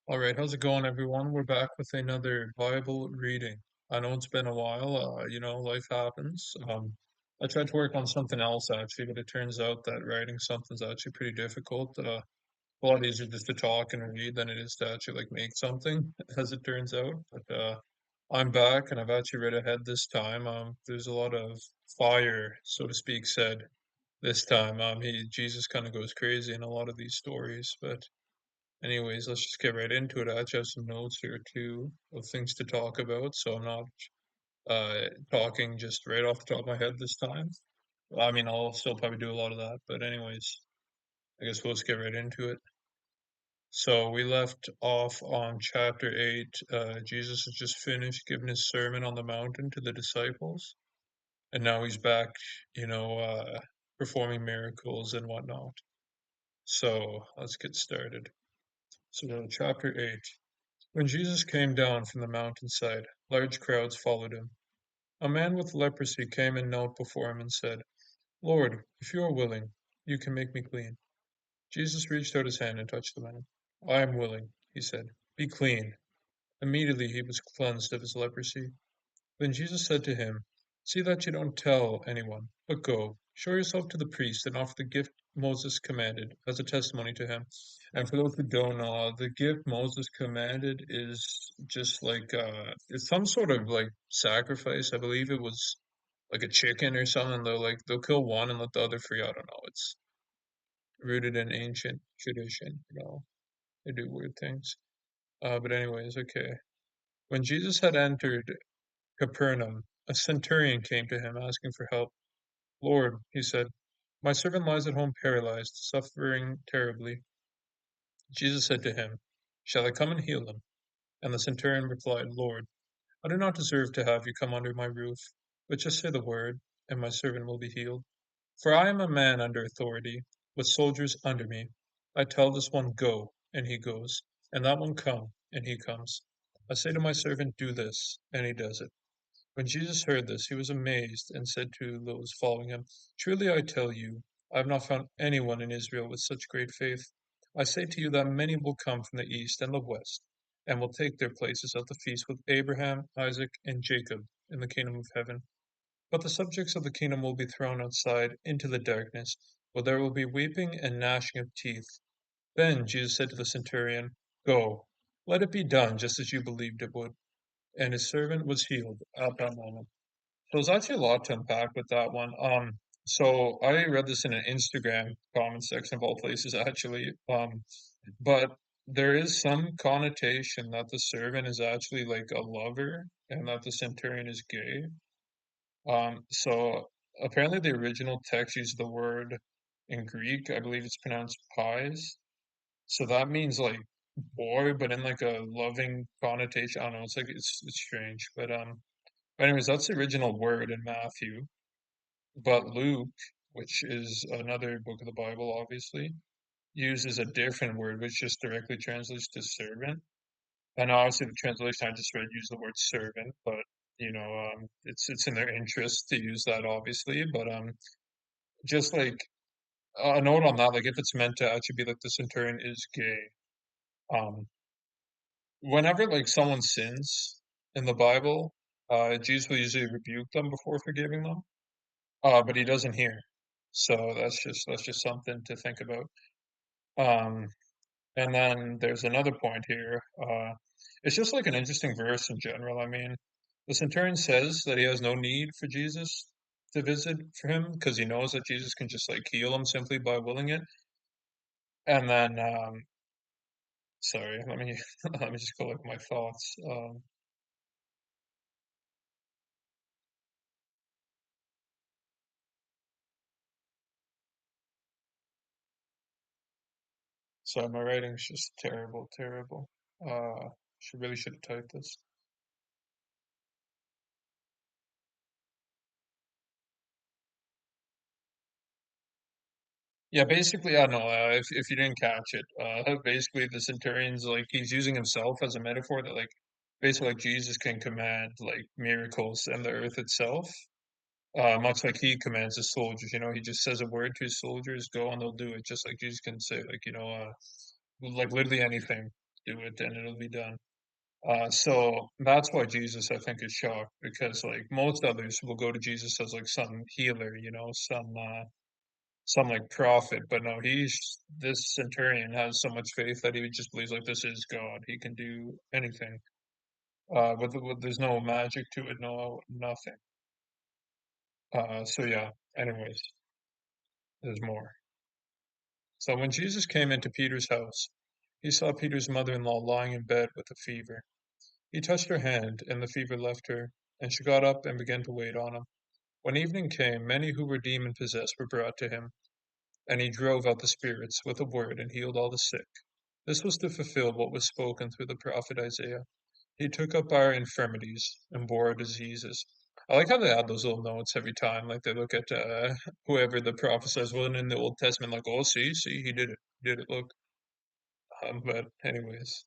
All right, how's it going, everyone? We're back with another Bible reading. I know it's been a while, life happens. I tried to work on something else actually, but it turns out that writing something's actually pretty difficult. A lot easier just to talk and read than it is to actually like make something, as it turns out. But I'm back and I've actually read ahead this time. There's a lot of fire, so to speak, said this time. Jesus kind of goes crazy in a lot of these stories, but. Anyways, let's just get right into it. I actually have some notes here too of things to talk about, so I'm not talking just right off the top of my head this time. I mean, I'll still probably do a lot of that, but anyways, I guess we'll just get right into it. So we left off on chapter 8. Jesus has just finished giving his sermon on the mountain to the disciples, and now he's back, you know, uh, performing miracles and whatnot. So let's get started. So chapter 8. When Jesus came down from the mountainside, large crowds followed him. A man with leprosy came and knelt before him and said, Lord, if you are willing, you can make me clean. Jesus reached out his hand and touched the man. I am willing, he said. Be clean. Immediately he was cleansed of his leprosy. Then Jesus said to him, See that you don't tell anyone, but go, show yourself to the priest, and offer the gift Moses commanded as a testimony to him. And for those who don't know, the gift Moses commanded is just like it's some sort of like sacrifice. I believe it was like a chicken or something. They'll kill one and let the other free. I don't know. It's rooted in ancient tradition. They do weird things. But anyways, okay. When Jesus had entered Capernaum, a centurion came to him asking for help. Lord, he said, my servant lies at home paralyzed, suffering terribly. Jesus said to him, Shall I come and heal him? And the centurion replied, Lord, I do not deserve to have you come under my roof, but just say the word, and my servant will be healed. For I am a man under authority, with soldiers under me. I tell this one, Go, and he goes, and that one, Come, and he comes. I say to my servant, Do this, and he does it. When Jesus heard this, he was amazed and said to those following him, Truly I tell you, I have not found anyone in Israel with such great faith. I say to you that many will come from the east and the west, and will take their places at the feast with Abraham, Isaac, and Jacob in the kingdom of heaven. But the subjects of the kingdom will be thrown outside into the darkness, where there will be weeping and gnashing of teeth. Then Jesus said to the centurion, Go, let it be done just as you believed it would. And his servant was healed at that moment. So there's actually a lot to unpack with that one. So I read this in an Instagram comment section of all places, actually. But there is some connotation that the servant is actually like a lover and that the centurion is gay. So apparently the original text used the word in Greek, I believe it's pronounced pies. So that means like boy, but in like a loving connotation. I don't know, it's like it's strange. But anyways, that's the original word in Matthew. But Luke, which is another book of the Bible, obviously, uses a different word, which just directly translates to servant. And obviously, the translation I just read used the word servant, but it's in their interest to use that, obviously. But just like a note on that, like if it's meant to actually be like the centurion is gay, um, whenever like someone sins in the Bible, Jesus will usually rebuke them before forgiving them. But he doesn't hear. So that's just something to think about. Um, and then there's another point here. It's just like an interesting verse in general. I mean, the centurion says that he has no need for Jesus to visit for him because he knows that Jesus can just like heal him simply by willing it. And then, sorry, let me let me just collect my thoughts. Sorry, my writing's just terrible, terrible. Should have typed this. Yeah, basically, I know. If you didn't catch it, basically the centurion's like he's using himself as a metaphor that like basically like Jesus can command like miracles and the earth itself, much like he commands his soldiers. He just says a word to his soldiers, go and they'll do it, just like Jesus can say like like literally anything. do it and it'll be done. So that's why Jesus, I think, is shocked because like most others will go to Jesus as like some healer, some like prophet, but no, this centurion has so much faith that he just believes like this is God. He can do anything. But there's no magic to it, no nothing. So yeah. Anyways, there's more. So when Jesus came into Peter's house, he saw Peter's mother-in-law lying in bed with a fever. He touched her hand, and the fever left her, and she got up and began to wait on him. When evening came, many who were demon possessed were brought to him, and he drove out the spirits with a word and healed all the sick. This was to fulfill what was spoken through the prophet Isaiah. He took up our infirmities and bore our diseases. I like how they add those little notes every time. Like they look at whoever the prophet says, well, in the Old Testament, like, oh, see, he did it. He did it, look. But, anyways.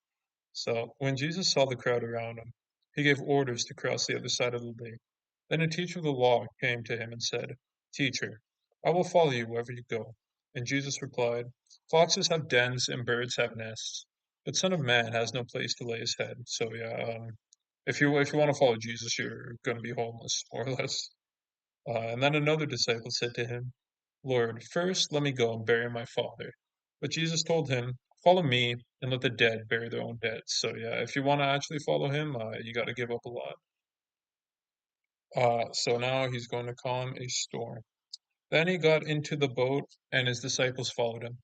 So when Jesus saw the crowd around him, he gave orders to cross the other side of the lake. Then a teacher of the law came to him and said, Teacher, I will follow you wherever you go. And Jesus replied, Foxes have dens and birds have nests, but Son of Man has no place to lay his head. So yeah, if you want to follow Jesus, you're going to be homeless, more or less. And then another disciple said to him, Lord, first let me go and bury my father. But Jesus told him, Follow me and let the dead bury their own dead. So yeah, if you want to actually follow him, you got to give up a lot. So now he's going to calm a storm. Then he got into the boat, and his disciples followed him.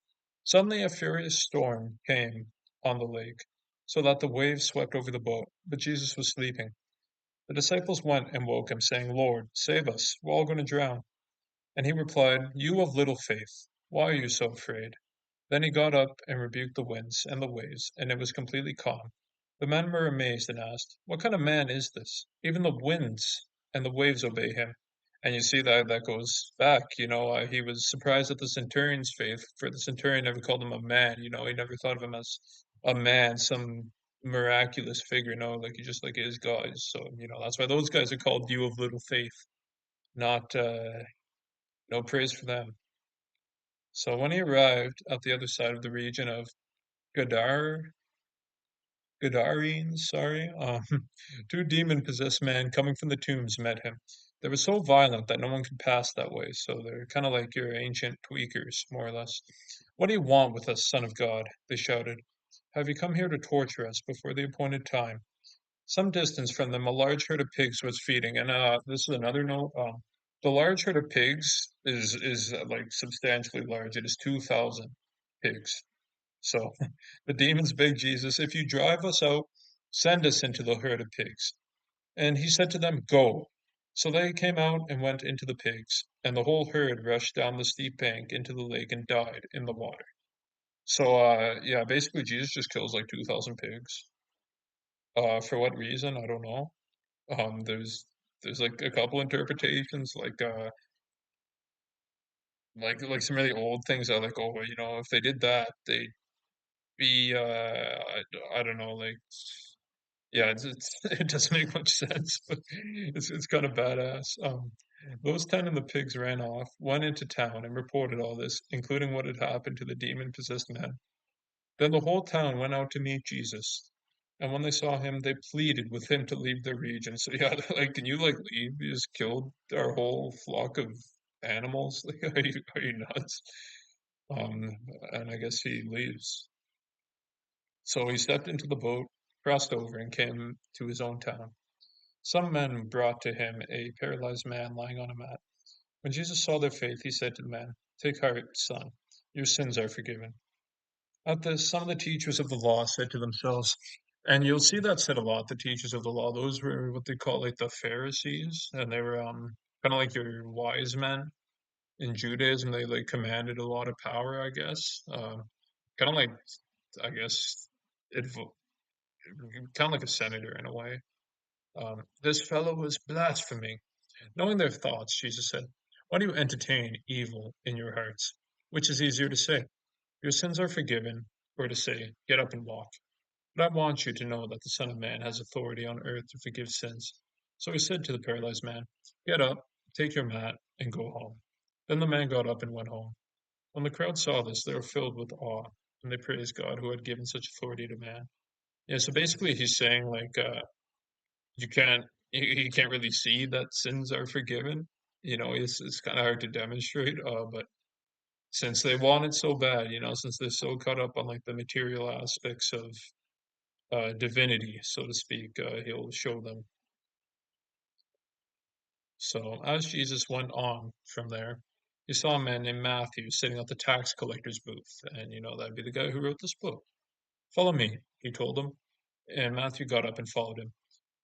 Suddenly, a furious storm came on the lake, so that the waves swept over the boat. But Jesus was sleeping. The disciples went and woke him, saying, Lord, save us, we're all going to drown. And he replied, You of little faith, why are you so afraid? Then he got up and rebuked the winds and the waves, and it was completely calm. The men were amazed and asked, What kind of man is this? Even the winds and the waves obey him. And you see that goes back, he was surprised at the centurion's faith, for the centurion never called him a man, he never thought of him as a man, some miraculous figure, like he just like is God. So, that's why those guys are called you of little faith, not no praise for them. So when he arrived at the other side of the region of Gadar, Gadarenes, sorry, two demon-possessed men coming from the tombs met him. They were so violent that no one could pass that way, so they're kind of like your ancient tweakers, more or less. What do you want with us, Son of God? They shouted. Have you come here to torture us before the appointed time? Some distance from them, a large herd of pigs was feeding, and this is another note. The large herd of pigs is like substantially large. It is 2,000 pigs. So the demons begged Jesus, "If you drive us out, send us into the herd of pigs." And he said to them, "Go." So they came out and went into the pigs, and the whole herd rushed down the steep bank into the lake and died in the water. So yeah, basically Jesus just kills like 2,000 pigs. For what reason? I don't know. There's like a couple interpretations, like some really old things are like, oh, if they did that, they'd be I don't know, like yeah, it doesn't make much sense, but it's kind of badass. Those 10 and the pigs ran off, went into town, and reported all this, including what had happened to the demon-possessed men. Then the whole town went out to meet Jesus. And when they saw him, they pleaded with him to leave their region. So yeah, they're like, can you like leave? You just killed our whole flock of animals. Like, are you nuts? Um, and I guess he leaves. So he stepped into the boat, crossed over, and came to his own town. Some men brought to him a paralyzed man lying on a mat. When Jesus saw their faith, he said to the man, Take heart, son, your sins are forgiven. At this, some of the teachers of the law said to themselves, and you'll see that said a lot, the teachers of the law, those were what they call like the Pharisees, and they were kind of like your wise men in Judaism. They like commanded a lot of power, I guess. Kind of like, I guess, it kind of like a senator in a way. This fellow is blaspheming. Knowing their thoughts, Jesus said, Why do you entertain evil in your hearts? Which is easier to say, Your sins are forgiven, or to say, Get up and walk? But I want you to know that the Son of Man has authority on earth to forgive sins. So he said to the paralyzed man, Get up, take your mat, and go home. Then the man got up and went home. When the crowd saw this, they were filled with awe, and they praised God who had given such authority to man. Yeah, so basically he's saying like you can't you can't really see that sins are forgiven. You know, it's kind of hard to demonstrate, but since they want it so bad, you know, since they're so caught up on like the material aspects of divinity, so to speak, he'll show them. So as Jesus went on from there, he saw a man named Matthew sitting at the tax collector's booth, and you know that'd be the guy who wrote this book. Follow me, he told him, and Matthew got up and followed him.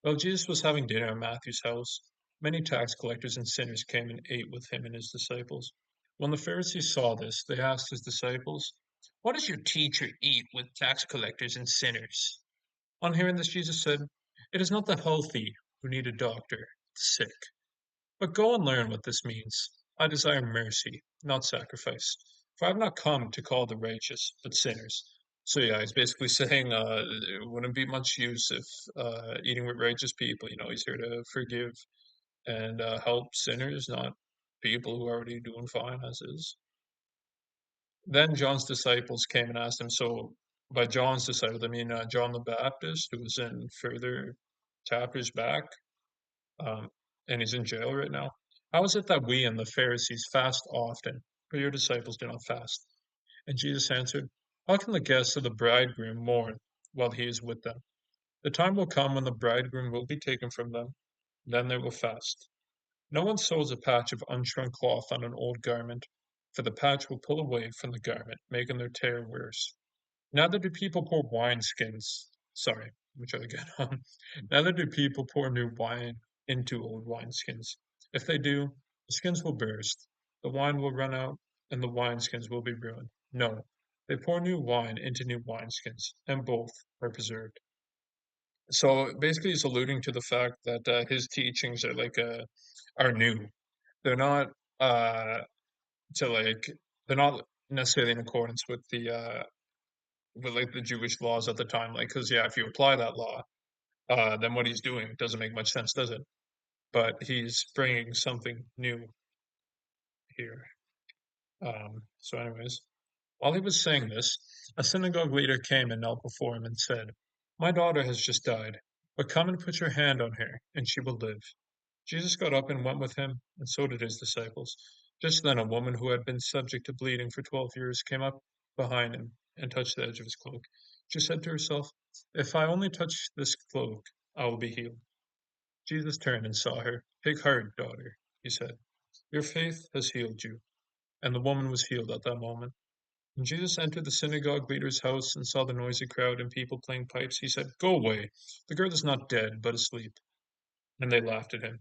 While Jesus was having dinner at Matthew's house, many tax collectors and sinners came and ate with him and his disciples. When the Pharisees saw this, they asked his disciples, "Why does your teacher eat with tax collectors and sinners?" On hearing this, Jesus said, "It is not the healthy who need a doctor, the sick. But go and learn what this means. I desire mercy, not sacrifice. For I have not come to call the righteous, but sinners." So yeah, he's basically saying it wouldn't be much use if eating with righteous people. You know, he's here to forgive and help sinners, not people who are already doing fine as is. Then John's disciples came and asked him. So by John's disciples, I mean John the Baptist, who was in further chapters back, um, and he's in jail right now. How is it that we and the Pharisees fast often, but your disciples do not fast? And Jesus answered, how can the guests of the bridegroom mourn while he is with them? The time will come when the bridegroom will be taken from them, then they will fast. No one sews a patch of unshrunk cloth on an old garment, for the patch will pull away from the garment, making their tear worse. Neither do people pour wineskins. Sorry, let me try again. Neither do people pour new wine into old wineskins. If they do, the skins will burst, the wine will run out, and the wineskins will be ruined. No, they pour new wine into new wineskins, and both are preserved. So basically, he's alluding to the fact that his teachings are are new. They're not uh to like they're not necessarily in accordance with like the Jewish laws at the time. Like, because yeah, if you apply that law, then what he's doing doesn't make much sense, does it? But he's bringing something new here. So, anyways, while he was saying this, a synagogue leader came and knelt before him and said, my daughter has just died, but come and put your hand on her, and she will live. Jesus got up and went with him, and so did his disciples. Just then, a woman who had been subject to bleeding for 12 years came up behind him and touched the edge of his cloak. She said to herself, if I only touch this cloak, I will be healed. Jesus turned and saw her. Take heart, daughter, he said. Your faith has healed you. And the woman was healed at that moment. When Jesus entered the synagogue leader's house and saw the noisy crowd and people playing pipes, he said, go away. The girl is not dead, but asleep. And they laughed at him.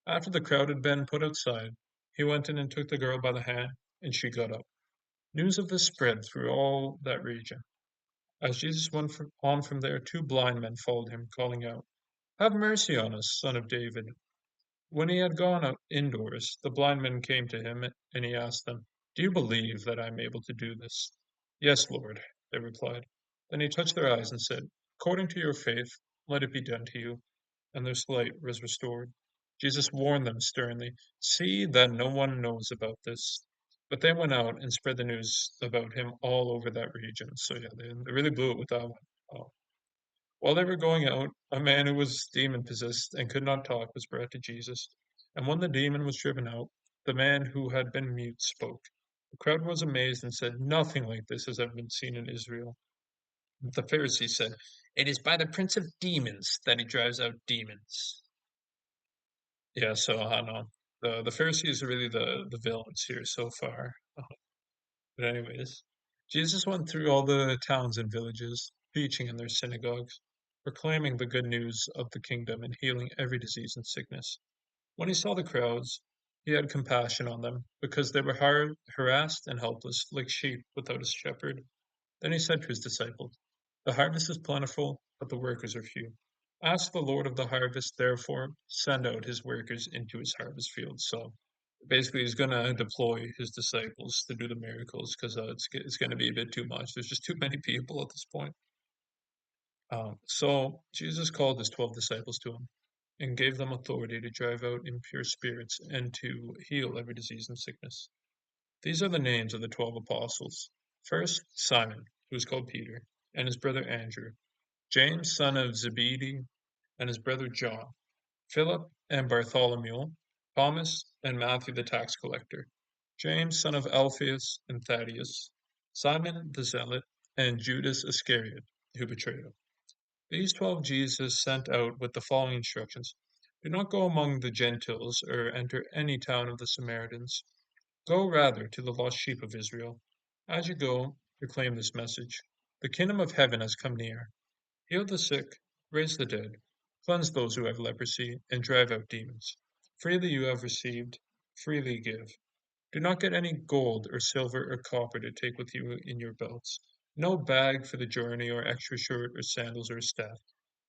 After the crowd had been put outside, he went in and took the girl by the hand, and she got up. News of this spread through all that region. As Jesus went on from there, two blind men followed him, calling out, have mercy on us, son of David. When he had gone out indoors, the blind men came to him, and he asked them, do you believe that I am able to do this? Yes, Lord, they replied. Then he touched their eyes and said, according to your faith, let it be done to you. And their sight was restored. Jesus warned them sternly, see that no one knows about this. But they went out and spread the news about him all over that region. So yeah, they really blew it with that one. Oh. While they were going out, a man who was demon possessed and could not talk was brought to Jesus. And when the demon was driven out, the man who had been mute spoke. The crowd was amazed and said, nothing like this has ever been seen in Israel. The Pharisees said, it is by the prince of demons that he drives out demons. Yeah, so I don't know. The Pharisees are really the villains here so far. But anyways, Jesus went through all the towns and villages, preaching in their synagogues, proclaiming the good news of the kingdom and healing every disease and sickness. When he saw the crowds, he had compassion on them, because they were harassed and helpless, like sheep without a shepherd. Then he said to his disciples, the harvest is plentiful, but the workers are few. Ask the Lord of the harvest, therefore, send out his workers into his harvest field. So basically, he's going to deploy his disciples to do the miracles because it's going to be a bit too much. There's just too many people at this point. So Jesus called his 12 disciples to him and gave them authority to drive out impure spirits and to heal every disease and sickness. These are the names of the 12 apostles. First, Simon, who is called Peter, and his brother Andrew, James son of Zebedee and his brother John, Philip and Bartholomew, Thomas and Matthew the tax collector, James son of Alphaeus and Thaddeus, Simon the zealot, and Judas Iscariot, who betrayed him. These 12 Jesus sent out with the following instructions: Do not go among the Gentiles or enter any town of the Samaritans. Go rather to the lost sheep of Israel. As you go, proclaim this message: The kingdom of heaven has come near. Heal the sick, raise the dead, cleanse those who have leprosy, and drive out demons. Freely you have received, freely give. Do not get any gold or silver or copper to take with you in your belts. No bag for the journey, or extra shirt or sandals or staff,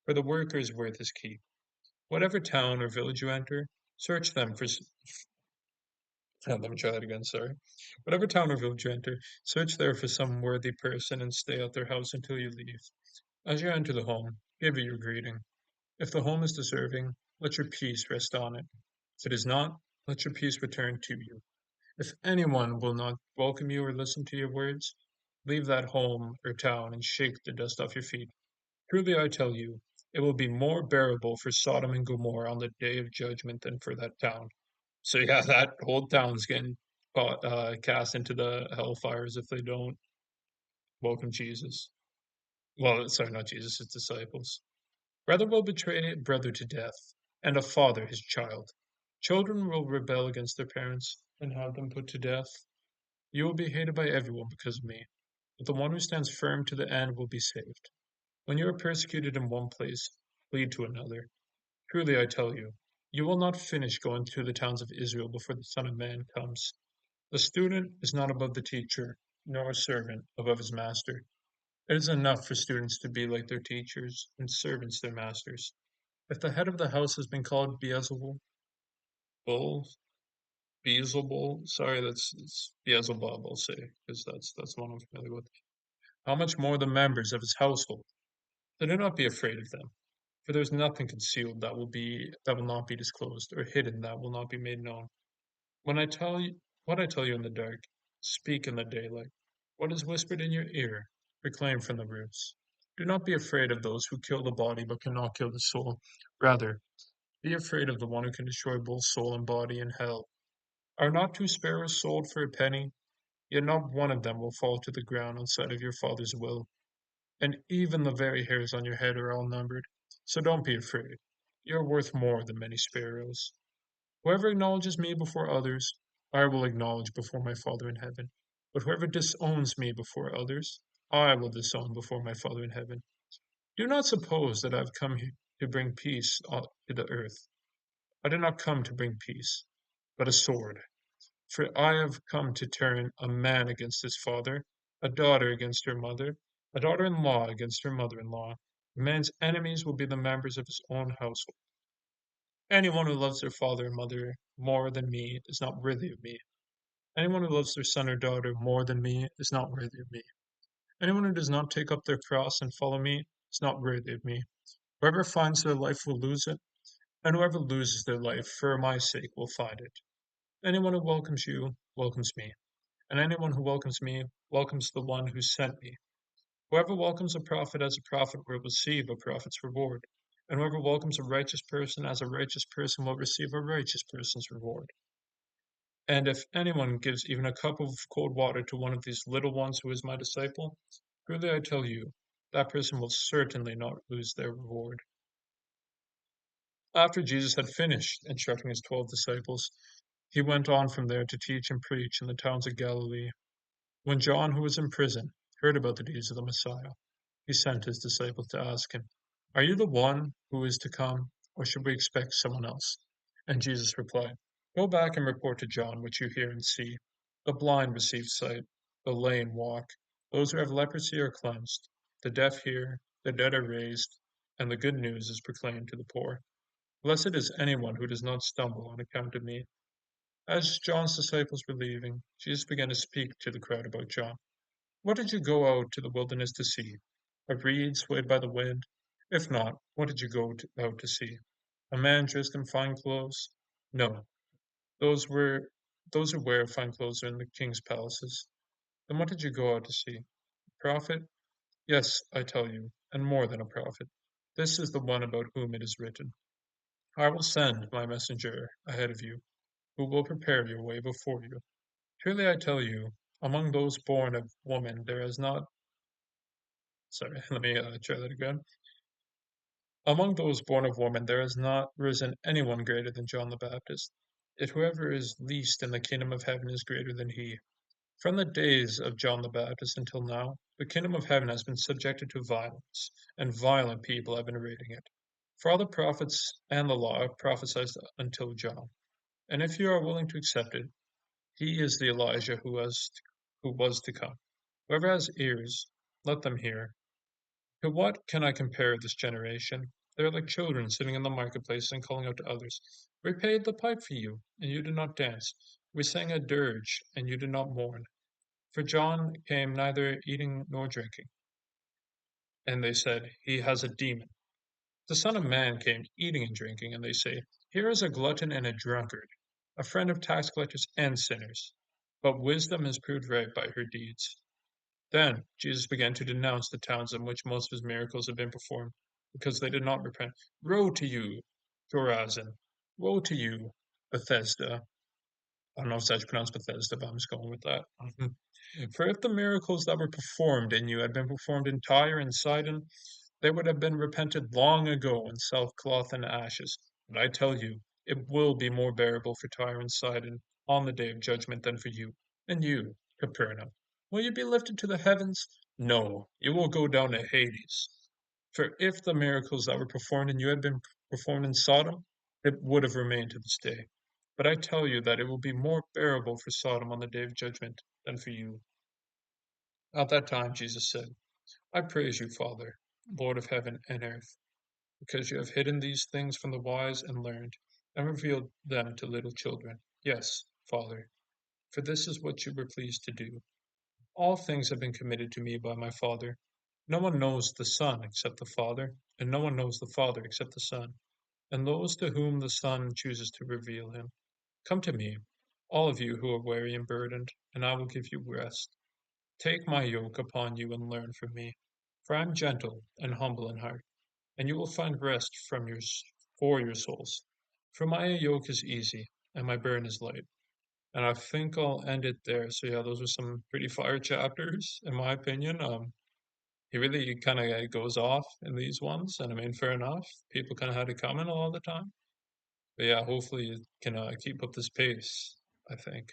for the worker is worth his keep. Whatever town or village you enter, search them for. Let me try that again, sorry. Whatever town or village you enter, search there for some worthy person and stay at their house until you leave. As you enter the home, give it your greeting. If the home is deserving, let your peace rest on it. If it is not, let your peace return to you. If anyone will not welcome you or listen to your words, leave that home or town and shake the dust off your feet. Truly I tell you, it will be more bearable for Sodom and Gomorrah on the day of judgment than for that town. So yeah, that whole town's getting cast into the hellfires if they don't welcome Jesus. Well, sorry, not Jesus, his disciples. Brother will betray brother to death, and a father his child. Children will rebel against their parents and have them put to death. You will be hated by everyone because of me, but the one who stands firm to the end will be saved. When you are persecuted in one place, flee to another. Truly I tell you, you will not finish going through the towns of Israel before the Son of Man comes. The student is not above the teacher, nor a servant above his master. It is enough for students to be like their teachers, and servants their masters. If the head of the house has been called Beelzebul, Bull, Beelzebul, sorry, that's it's Beelzebub, I'll say, because that's one I'm familiar with. How much more the members of his household? So do not be afraid of them, for there is nothing concealed that will not be disclosed, or hidden that will not be made known. When I tell you what I tell you in the dark, speak in the daylight. What is whispered in your ear, proclaim from the roofs. Do not be afraid of those who kill the body but cannot kill the soul. Rather, be afraid of the one who can destroy both soul and body in hell. Are not two sparrows sold for a penny? Yet not one of them will fall to the ground outside of your Father's will. And even the very hairs on your head are all numbered. So don't be afraid. You are worth more than many sparrows. Whoever acknowledges me before others, I will acknowledge before my Father in heaven. But whoever disowns me before others, I will disown before my Father in heaven. Do not suppose that I have come here to bring peace to the earth. I did not come to bring peace, but a sword. For I have come to turn a man against his father, a daughter against her mother, a daughter-in-law against her mother-in-law. A man's enemies will be the members of his own household. Anyone who loves their father or mother more than me is not worthy of me. Anyone who loves their son or daughter more than me is not worthy of me. Anyone who does not take up their cross and follow me is not worthy of me. Whoever finds their life will lose it, and whoever loses their life for my sake will find it. Anyone who welcomes you welcomes me, and anyone who welcomes me welcomes the one who sent me. Whoever welcomes a prophet as a prophet will receive a prophet's reward, and whoever welcomes a righteous person as a righteous person will receive a righteous person's reward. And if anyone gives even a cup of cold water to one of these little ones who is my disciple, truly I tell you, that person will certainly not lose their reward. After Jesus had finished instructing his 12 disciples, he went on from there to teach and preach in the towns of Galilee. When John, who was in prison, heard about the deeds of the Messiah, he sent his disciples to ask him, Are you the one who is to come, or should we expect someone else? And Jesus replied, Go back and report to John what you hear and see. The blind receive sight, the lame walk, those who have leprosy are cleansed, the deaf hear, the dead are raised, and the good news is proclaimed to the poor. Blessed is anyone who does not stumble on account of me. As John's disciples were leaving, Jesus began to speak to the crowd about John. What did you go out to the wilderness to see? A reed swayed by the wind? If not, what did you out to see? A man dressed in fine clothes? No, those were those who wear fine clothes are in the king's palaces. Then what did you go out to see? A prophet? Yes, I tell you, and more than a prophet. This is the one about whom it is written, I will send my messenger ahead of you, who will prepare your way before you. Truly I tell you, among those born of woman, there is not, sorry, let me try that again. Among those born of woman, there has not risen anyone greater than John the Baptist. Yet whoever is least in the kingdom of heaven is greater than he. From the days of John the Baptist until now, the kingdom of heaven has been subjected to violence, and violent people have been raiding it. For all the prophets and the law have prophesied until John. And if you are willing to accept it, he is the Elijah who was to come. Whoever has ears, let them hear. To what can I compare this generation? They are like children sitting in the marketplace and calling out to others, we paid the pipe for you, and you did not dance. We sang a dirge, and you did not mourn. For John came neither eating nor drinking, and they said, he has a demon. The Son of Man came eating and drinking, and they say, here is a glutton and a drunkard, a friend of tax collectors and sinners. But wisdom is proved right by her deeds. Then Jesus began to denounce the towns in which most of his miracles had been performed, because they did not repent. Woe to you, Chorazin! Woe to you, Bethesda! I don't know if that's pronounced Bethesda, but I'm just going with that. For if the miracles that were performed in you had been performed in Tyre and Sidon, they would have been repented long ago in sackcloth and ashes. But I tell you, it will be more bearable for Tyre and Sidon on the day of judgment than for you. And you, Capernaum, will you be lifted to the heavens? No, you will go down to Hades. For if the miracles that were performed in you had been performed in Sodom, it would have remained to this day. But I tell you that it will be more bearable for Sodom on the day of judgment than for you. At that time, Jesus said, I praise you, Father, Lord of heaven and earth, because you have hidden these things from the wise and learned, and revealed them to little children. Yes, Father, for this is what you were pleased to do. All things have been committed to me by my Father. No one knows the Son except the Father, and no one knows the Father except the Son, and those to whom the Son chooses to reveal him. Come to me, all of you who are weary and burdened, and I will give you rest. Take my yoke upon you and learn from me, for I am gentle and humble in heart, and you will find rest for your souls. For my yoke is easy and my burden is light. And I think I'll end it there. So yeah, those are some pretty fire chapters, in my opinion. He really kind of goes off in these ones, and I mean, fair enough. People kind of had to comment a lot of the time, but yeah, hopefully you can keep up this pace, I think.